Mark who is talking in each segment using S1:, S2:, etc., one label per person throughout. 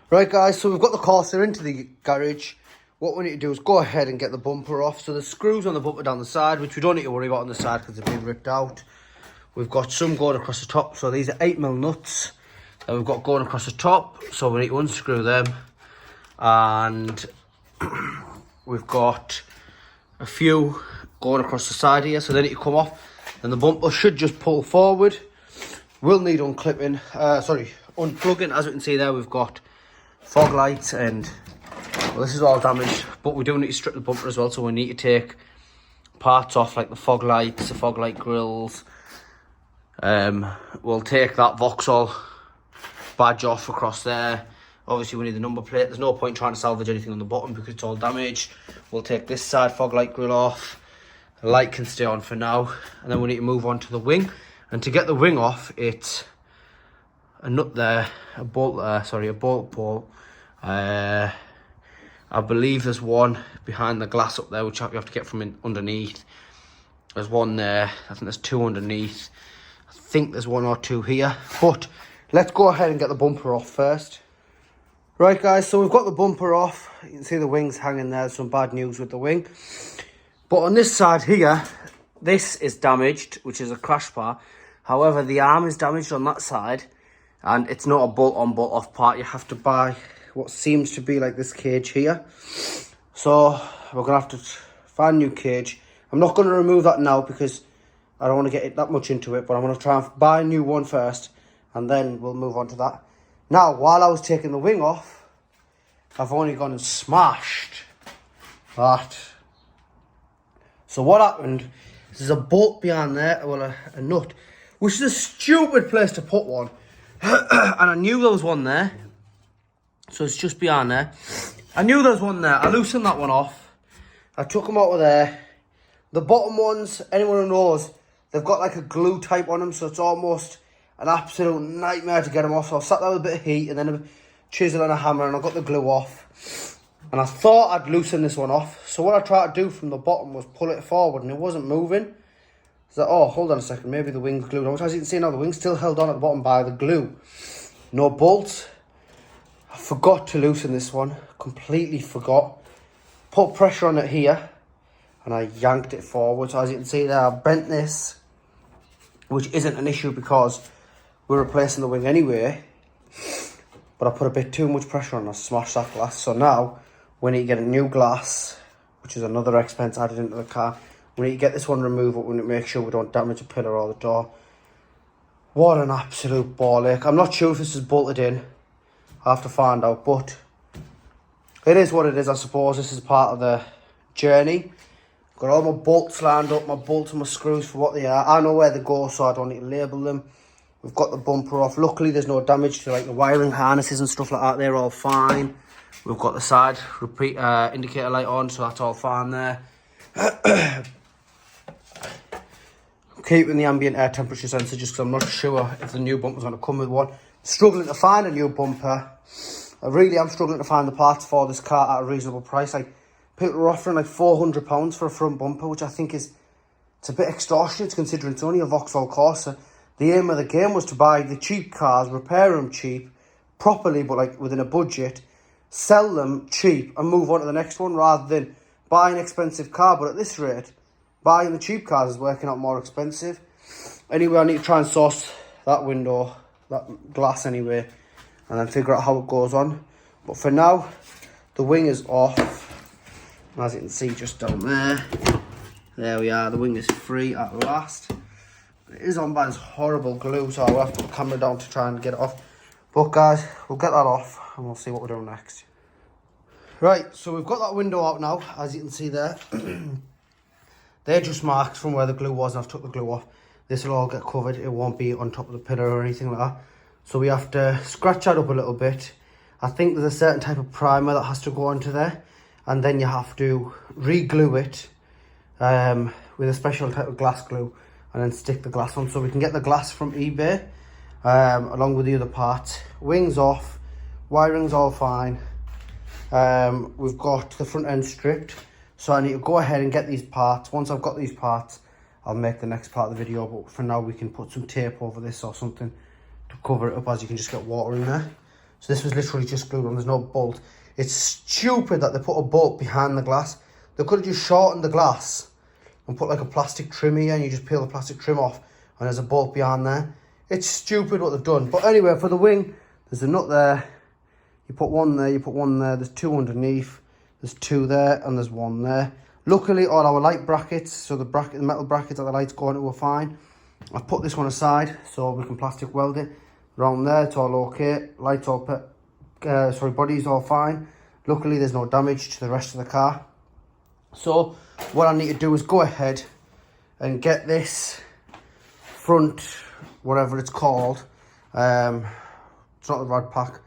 S1: Right guys, so we've got the Corsa into the garage. What we need to do is go ahead and get the bumper off. So the screws on the bumper down the side, which we don't need to worry about on the side because they've been ripped out. We've got some going across the top, so these are 8mm nuts that we've got going across the top. So we need to unscrew them. And we've got a few going across the side here, so they need to come off. And the bumper should just pull forward. We'll need unplugging. As we can see there, we've got fog lights and, well, this is all damaged, but we do need to strip the bumper as well, so we need to take parts off, like the fog lights, the fog light grills. We'll take that Vauxhall badge off across there. Obviously we need the number plate. There's no point trying to salvage anything on the bottom because it's all damaged. We'll take this side fog light grill off. The light can stay on for now, and then we need to move on to the wing. And to get the wing off, it's a nut there, a bolt bolt. I believe there's one behind the glass up there, which you have to get from underneath. There's one there. I think there's two underneath. I think there's one or two here. But let's go ahead and get the bumper off first. Right guys, so we've got the bumper off. You can see the wings hanging there. Some bad news with the wing. But on this side here, this is damaged, which is a crash bar. However, the arm is damaged on that side, and it's not a bolt-on, bolt-off part. You have to buy what seems to be like this cage here. So we're going to have to find a new cage. I'm not going to remove that now because I don't want to get that much into it, but I'm going to try and buy a new one first, and then we'll move on to that. Now, while I was taking the wing off, I've only gone and smashed that. So what happened, there's a bolt behind there, well, a nut, which is a stupid place to put one. And I knew there was one there. So it's just behind there. I knew there was one there. I loosened that one off. I took them out of there. The bottom ones, anyone who knows, they've got like a glue type on them, so it's almost an absolute nightmare to get them off. So I sat there with a bit of heat and then a chisel and a hammer, and I got the glue off. And I thought I'd loosen this one off. So what I tried to do from the bottom was pull it forward, and it wasn't moving. So, oh, hold on a second, maybe the wing's glued on. As you can see now, the wing's still held on at the bottom by the glue. No bolts. I forgot to loosen this one. Completely forgot. Put pressure on it here, and I yanked it forward. So as you can see there, I bent this, which isn't an issue because we're replacing the wing anyway. But I put a bit too much pressure on and I smashed that glass. So now we need to get a new glass, which is another expense added into the car. We need to get this one removed, but we need to make sure we don't damage a pillar or the door. What an absolute ball ache. I'm not sure if this is bolted in. I have to find out, but it is what it is, I suppose. This is part of the journey. Got all my bolts lined up, my bolts and my screws for what they are. I know where they go, so I don't need to label them. We've got the bumper off. Luckily, there's no damage to like the wiring harnesses and stuff like that. They're all fine. We've got the side indicator light on, so that's all fine there. Keeping the ambient air temperature sensor just because I'm not sure if the new bumper's going to come with one. Struggling to find a new bumper. I really am struggling to find the parts for this car at a reasonable price. Like, people are offering like £400 for a front bumper, which I think it's a bit extortionate considering it's only a Vauxhall Corsa. The aim of the game was to buy the cheap cars, repair them cheap, properly, but like within a budget, sell them cheap and move on to the next one rather than buy an expensive car. But at this rate, buying the cheap cars is working out more expensive. Anyway, I need to try and source that window, that glass anyway, and then figure out how it goes on. But for now, the wing is off. As you can see just down there we are, the wing is free at last. It is on by this horrible glue, so I'll have to put the camera down to try and get it off. But guys, we'll get that off and we'll see what we're doing next. Right, so we've got that window out now, as you can see there. They're just marks from where the glue was, and I've took the glue off. This will all get covered. It won't be on top of the pillar or anything like that. So we have to scratch that up a little bit. I think there's a certain type of primer that has to go onto there. And then you have to re-glue it with a special type of glass glue. And then stick the glass on. So we can get the glass from eBay along with the other parts. Wings off. Wiring's all fine. We've got the front end stripped. So I need to go ahead and get these parts. Once I've got these parts, I'll make the next part of the video. But for now, we can put some tape over this or something to cover it up, as you can just get water in there. So this was literally just glued on, there's no bolt. It's stupid that they put a bolt behind the glass. They could have just shortened the glass and put like a plastic trim here, and you just peel the plastic trim off and there's a bolt behind there. It's stupid what they've done. But anyway, for the wing, there's a nut there. You put one there, you put one there. There's two underneath. There's two there and there's one there. Luckily, all our light brackets, so the metal brackets that the lights go into are fine. I've put this one aside so we can plastic weld it. Around there, it's all okay. Lights all, body's all fine. Luckily, there's no damage to the rest of the car. So what I need to do is go ahead and get this front, whatever it's called. It's not the rad pack.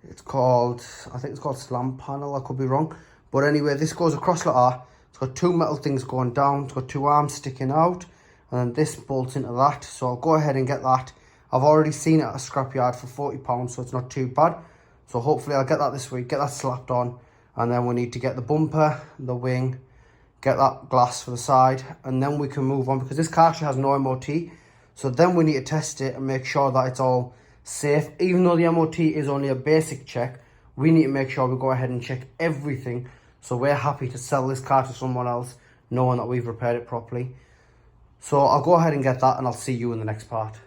S1: It's called, I think it's called slam panel. I could be wrong. But anyway, this goes across like that. It's got two metal things going down. It's got two arms sticking out. And then this bolts into that. So I'll go ahead and get that. I've already seen it at a scrapyard for £40, so it's not too bad. So hopefully I'll get that this week, get that slapped on. And then we need to get the bumper, the wing, get that glass for the side. And then we can move on, because this car actually has no MOT. So then we need to test it and make sure that it's all safe. Even though the MOT is only a basic check, we need to make sure we go ahead and check everything. So we're happy to sell this car to someone else, knowing that we've repaired it properly. So I'll go ahead and get that, and I'll see you in the next part.